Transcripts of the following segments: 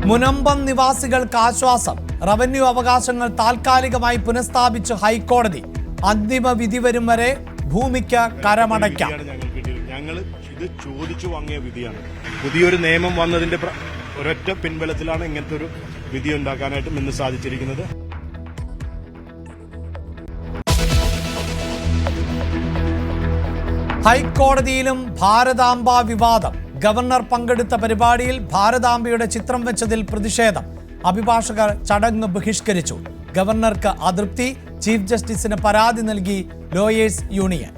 മുനമ്പം നിവാസികൾക്ക് ആശ്വാസം. റവന്യൂ അവകാശങ്ങൾ താൽക്കാലികമായി പുനഃസ്ഥാപിച്ച് ഹൈക്കോടതി. അന്തിമ വിധി വരും വരെ ഭൂമിക്ക് കരമടയ്ക്കാം. ഞങ്ങൾ ഇത് ചോദിച്ചു വാങ്ങിയ വിധിയാണ്. പുതിയൊരു നിയമം വന്നതിന്റെ ഒരൊറ്റ പിൻബലത്തിലാണ് ഇങ്ങനത്തെ ഒരു വിധി ഉണ്ടാക്കാനായിട്ട് ഇന്ന് സാധിച്ചിരിക്കുന്നത്. ഹൈക്കോടതിയിലും ഭാരതാംബ വിവാദം. ഗവർണർ പങ്കെടുത്ത പരിപാടിയിൽ ഭാരതാംബയുടെ ചിത്രം വെച്ചതിൽ പ്രതിഷേധം. അഭിഭാഷകർ ചടങ്ങ് ബഹിഷ്കരിച്ചു. ഗവർണർക്ക് അതൃപ്തി. ചീഫ് ജസ്റ്റിസിന് പരാതി നൽകി ലോയേഴ്സ് യൂണിയൻ.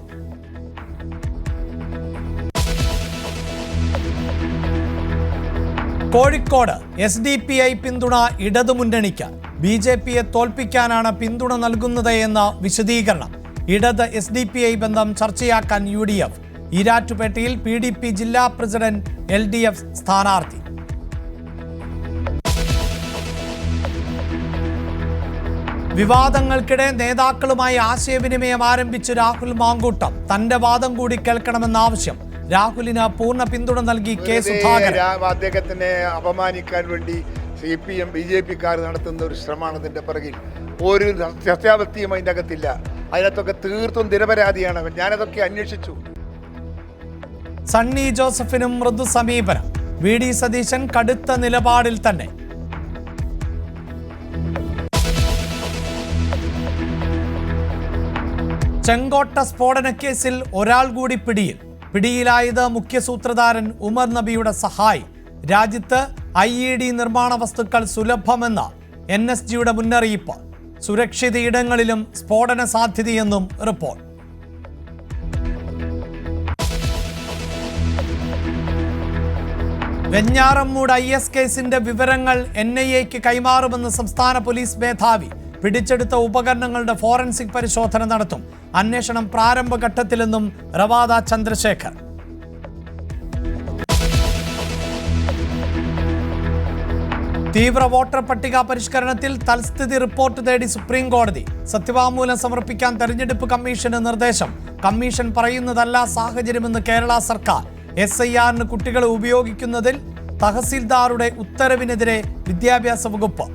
കോഴിക്കോട് SDPI പിന്തുണ ഇടതുമുന്നണിക്ക്. BJPയെ തോൽപ്പിക്കാനാണ് പിന്തുണ നൽകുന്നത് എന്ന വിശദീകരണം. ഇടത് SDPI ബന്ധം ചർച്ചയാക്കാൻ UDF. ഈരാറ്റുപേട്ടയിൽ PDP ജില്ലാ പ്രസിഡന്റ് LDF സ്ഥാനാർത്ഥി. വിവാദങ്ങൾക്കിടെ നേതാക്കളുമായി ആശയവിനിമയം ആരംഭിച്ച് രാഹുൽ മാങ്കൂട്ടം. തന്റെ വാദം കൂടി കേൾക്കണമെന്ന ആവശ്യം. രാഹുലിന് പൂർണ്ണ പിന്തുണ നൽകി K സുധാകരൻ. അദ്ദേഹത്തിനെ അപമാനിക്കാൻ വേണ്ടി CPM BJPക്കാർ നടത്തുന്ന ഒരു ശ്രമമാണ് ഇതിന്റെ പിറകിൽ. ഒരു സത്യാവസ്ഥയും അതിൻ്റെ അകത്തില്ല. അതിനകത്തൊക്കെ തീർത്തും നിരപരാധിയാണ്. ഞാനതൊക്കെ അന്വേഷിച്ചു. സണ്ണി ജോസഫിനും മൃദു സമീപനം. VD സതീശൻ കടുത്ത നിലപാടിൽ തന്നെ. ചെങ്കോട്ട സ്ഫോടനക്കേസിൽ ഒരാൾ കൂടി പിടിയിലായത് മുഖ്യസൂത്രധാരൻ ഉമർ നബിയുടെ സഹായി. രാജ്യത്ത് IED നിർമ്മാണ വസ്തുക്കൾ സുലഭമെന്ന NSGയുടെ മുന്നറിയിപ്പ്. സുരക്ഷിത ഇടങ്ങളിലും സ്ഫോടന സാധ്യതയെന്നും റിപ്പോർട്ട്. വെഞ്ഞാറമ്മൂട് IS കേസിന്റെ വിവരങ്ങൾ NIAക്ക് കൈമാറുമെന്ന് സംസ്ഥാന പോലീസ് മേധാവി. പിടിച്ചെടുത്ത ഉപകരണങ്ങളുടെ ഫോറൻസിക് പരിശോധന നടത്തും. അന്വേഷണം പ്രാരംഭഘട്ടത്തിലെന്നും റവാദ ചന്ദ്രശേഖർ. തീവ്ര വോട്ടർ പട്ടിക പരിഷ്കരണത്തിൽ തൽസ്ഥിതി റിപ്പോർട്ട് തേടി സുപ്രീം കോടതി. സത്യവാങ്മൂലം സമർപ്പിക്കാൻ തെരഞ്ഞെടുപ്പ് കമ്മീഷന് നിർദ്ദേശം. കമ്മീഷൻ പറയുന്നതല്ല സാഹചര്യമെന്ന് കേരള സർക്കാർ. SIRന് കുട്ടികളെ ഉപയോഗിക്കുന്നതിൽ തഹസിൽദാറുടെ ഉത്തരവിനെതിരെ വിദ്യാഭ്യാസ വകുപ്പ്.